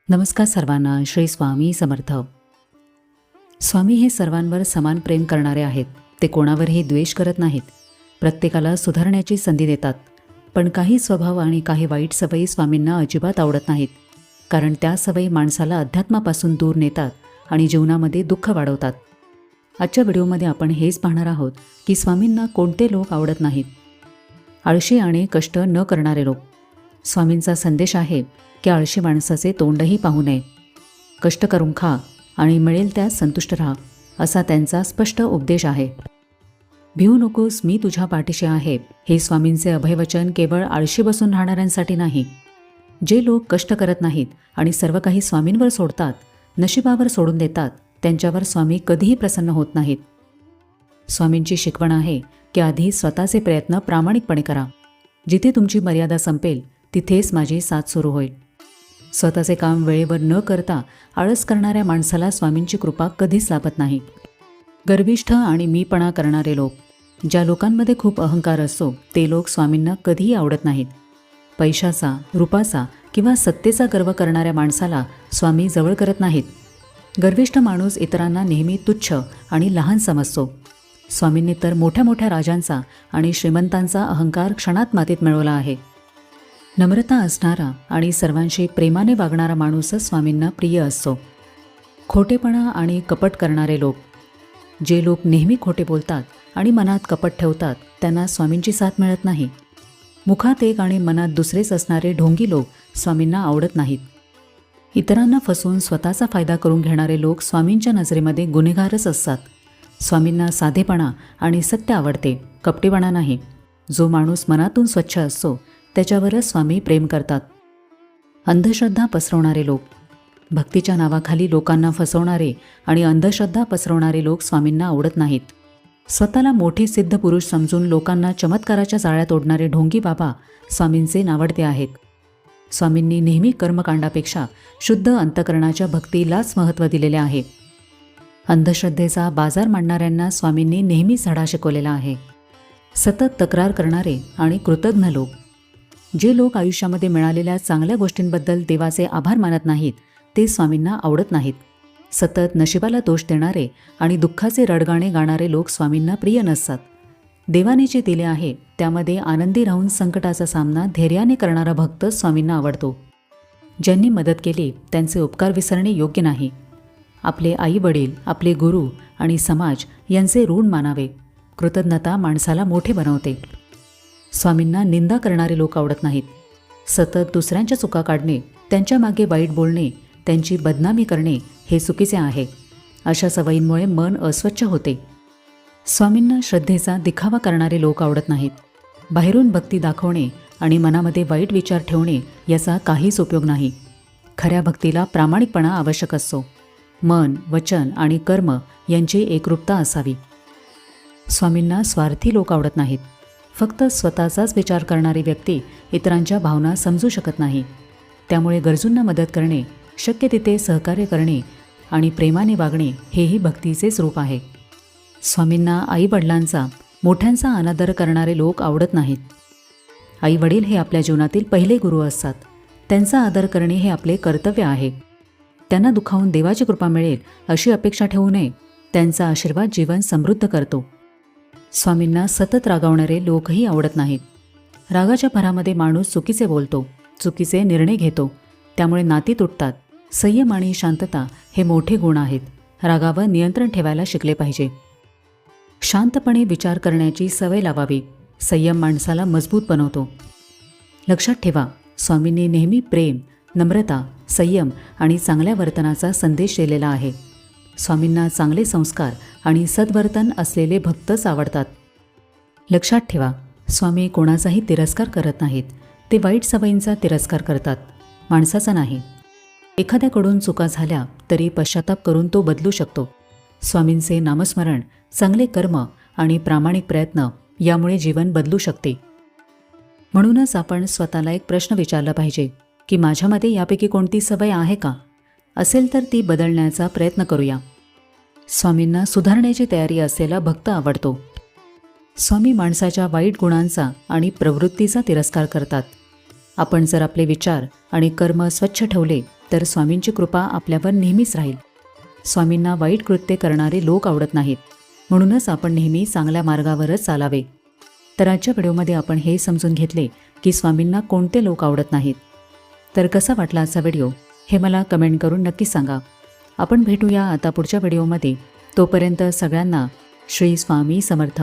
नमस्कार सर्वांना. श्री स्वामी समर्थ. स्वामी हे सर्वांवर समान प्रेम करणारे आहेत. ते कोणावरही द्वेष करत नाहीत. प्रत्येकाला सुधारण्याची संधी देतात. पण काही स्वभाव आणि काही वाईट सवयी स्वामींना अजिबात आवडत नाहीत. कारण त्या सवयी माणसाला अध्यात्मापासून दूर नेतात आणि जीवनामध्ये दुःख वाढवतात. आजच्या व्हिडिओमध्ये आपण हेच पाहणार आहोत की स्वामींना कोणते लोक आवडत नाहीत. आळशी आणि कष्ट न करणारे लोक. स्वामींचा संदेश आहे की आळशी माणसाचे तोंडही पाहू नये. कष्ट करून खा आणि मिळेल त्यात संतुष्ट राहा, असा त्यांचा स्पष्ट उपदेश आहे. भिवू नकोस, मी तुझ्या पाठीशी आहे, हे स्वामींचे अभयवचन केवळ आळशी बसून राहणाऱ्यांसाठी नाही. जे लोक कष्ट करत नाहीत आणि सर्व काही स्वामींवर सोडतात, नशिबावर सोडून देतात, त्यांच्यावर स्वामी कधीही प्रसन्न होत नाहीत. स्वामींची शिकवण आहे की आधी स्वतःचे प्रयत्न प्रामाणिकपणे करा. जिथे तुमची मर्यादा संपेल तिथेच माझी साथ सुरू होईल. स्वतःचे काम वेळेवर न करता आळस करणाऱ्या माणसाला स्वामींची कृपा कधीच लाभत नाही. गर्विष्ठ आणि मीपणा करणारे लोक. ज्या लोकांमध्ये खूप अहंकार असतो ते लोक स्वामींना कधीही आवडत नाहीत. पैशाचा, रूपाचा किंवा सत्तेचा गर्व करणाऱ्या माणसाला स्वामी जवळ करत नाहीत. गर्विष्ठ माणूस इतरांना नेहमी तुच्छ आणि लहान समजतो. स्वामींनी तर मोठ्या मोठ्या राजांचा आणि श्रीमंतांचा अहंकार क्षणात मातीत मिळवला आहे. नम्रता असणारा आणि सर्वांशी प्रेमाने वागणारा माणूसच स्वामींना प्रिय असतो. खोटेपणा आणि कपट करणारे लोक. जे लोक नेहमी खोटे बोलतात आणि मनात कपट ठेवतात त्यांना स्वामींची साथ मिळत नाही. मुखात एक आणि मनात दुसरेच असणारे ढोंगी लोक स्वामींना आवडत नाहीत. इतरांना फसवून स्वतःचा फायदा करून घेणारे लोक स्वामींच्या नजरेमध्ये गुन्हेगारच असतात. स्वामींना साधेपणा आणि सत्य आवडते, कपटीपणा नाही. जो माणूस मनातून स्वच्छ असतो त्याच्यावरच स्वामी प्रेम करतात. अंधश्रद्धा पसरवणारे लोक. भक्तीच्या नावाखाली लोकांना फसवणारे आणि अंधश्रद्धा पसरवणारे लोक स्वामींना आवडत नाहीत. स्वतःला मोठे सिद्ध पुरुष समजून लोकांना चमत्काराच्या जाळ्यात ओढणारे ढोंगी बाबा स्वामींचे नावडते आहेत. स्वामींनी नेहमी कर्मकांडापेक्षा शुद्ध अंतकरणाच्या भक्तीलाच महत्त्व दिलेले आहे. अंधश्रद्धेचा बाजार मांडणाऱ्यांना स्वामींनी नेहमीच धडा शिकवलेला आहे. सतत तक्रार करणारे आणि कृतज्ञ लोक. जे लोक आयुष्यामध्ये मिळालेल्या चांगल्या गोष्टींबद्दल देवाचे आभार मानत नाहीत ते स्वामींना आवडत नाहीत. सतत नशिबाला दोष देणारे आणि दुःखाचे रडगाणे गाणारे लोक स्वामींना प्रिय नसतात. देवाने जे दिले आहे त्यामध्ये आनंदी राहून संकटाचा सामना धैर्याने करणारा भक्त स्वामींना आवडतो. ज्यांनी मदत केली त्यांचे उपकार विसरणे योग्य नाही. आपले आई वडील, आपले गुरु आणि समाज यांचे ऋण मानावे. कृतज्ञता माणसाला मोठे बनवते. स्वामींना निंदा करणारे लोक आवडत नाहीत. सतत दुसऱ्यांच्या चुका काढणे, त्यांच्या मागे वाईट बोलणे, त्यांची बदनामी करणे हे चुकीचे आहे. अशा सवयींमुळे मन अस्वच्छ होते. स्वामींना श्रद्धेचा दिखावा करणारे लोक आवडत नाहीत. बाहेरून भक्ती दाखवणे आणि मनामध्ये वाईट विचार ठेवणे याचा काहीच उपयोग नाही. खऱ्या भक्तीला प्रामाणिकपणा आवश्यक असतो. मन, वचन आणि कर्म यांची एकरूपता असावी. स्वामींना स्वार्थी लोक आवडत नाहीत. फक्त स्वतःचाच विचार करणारी व्यक्ती इतरांच्या भावना समजू शकत नाही. त्यामुळे गरजूंना मदत करणे, शक्य तिथे सहकार्य करणे आणि प्रेमाने वागणे हेही भक्तीचेच रूप आहे. स्वामींना आईवडिलांचा, मोठ्यांचा अनादर करणारे लोक आवडत नाहीत. आईवडील हे आपल्या जीवनातील पहिले गुरु असतात. त्यांचा आदर करणे हे आपले कर्तव्य आहे. त्यांना दुखावून देवाची कृपा मिळेल अशी अपेक्षा ठेवू नये. त्यांचा आशीर्वाद जीवन समृद्ध करतो. स्वामींना सतत रागावणारे लोकही आवडत नाहीत. रागाच्या भरामध्ये माणूस चुकीचे बोलतो, चुकीचे निर्णय घेतो. त्यामुळे नाती तुटतात. संयम आणि शांतता हे मोठे गुण आहेत. रागावर नियंत्रण ठेवायला शिकले पाहिजे. शांतपणे विचार करण्याची सवय लावावी. संयम माणसाला मजबूत बनवतो. लक्षात ठेवा, स्वामींनी नेहमी प्रेम, नम्रता, संयम आणि चांगल्या वर्तनाचा संदेश दिलेला आहे. स्वामींना चांगले संस्कार आणि सद्वर्तन असलेले भक्तच आवडतात. लक्षात ठेवा, स्वामी कोणाचाही तिरस्कार करत नाहीत. ते वाईट सवयींचा तिरस्कार करतात, माणसाचा नाही. एखाद्याकडून चुका झाल्या तरी पश्चाताप करून तो बदलू शकतो. स्वामींचे नामस्मरण, चांगले कर्म आणि प्रामाणिक प्रयत्न यामुळे जीवन बदलू शकते. म्हणूनच आपण स्वतःला एक प्रश्न विचारला पाहिजे की माझ्यामध्ये यापैकी कोणती सवय आहे का? असेल तर ती बदलण्याचा प्रयत्न करूया. स्वामींना सुधारण्याची तयारी असलेला भक्त आवडतो. स्वामी माणसाच्या वाईट गुणांचा आणि प्रवृत्तीचा तिरस्कार करतात. आपण जर आपले विचार आणि कर्म स्वच्छ ठेवले तर स्वामींची कृपा आपल्यावर नेहमीच राहील. स्वामींना वाईट कृत्य करणारे लोक आवडत नाहीत, म्हणूनच आपण नेहमी चांगल्या मार्गावरच चालावे. तर आजच्या व्हिडिओमध्ये आपण हे समजून घेतले की स्वामींना कोणते लोक आवडत नाहीत. तर कसा वाटला आजचा व्हिडिओ हे मला कमेंट करून नक्की सांगा. आपण भेटूया आता पुढच्या व्हिडिओमध्ये. तोपर्यंत सगळ्यांना श्री स्वामी समर्थ.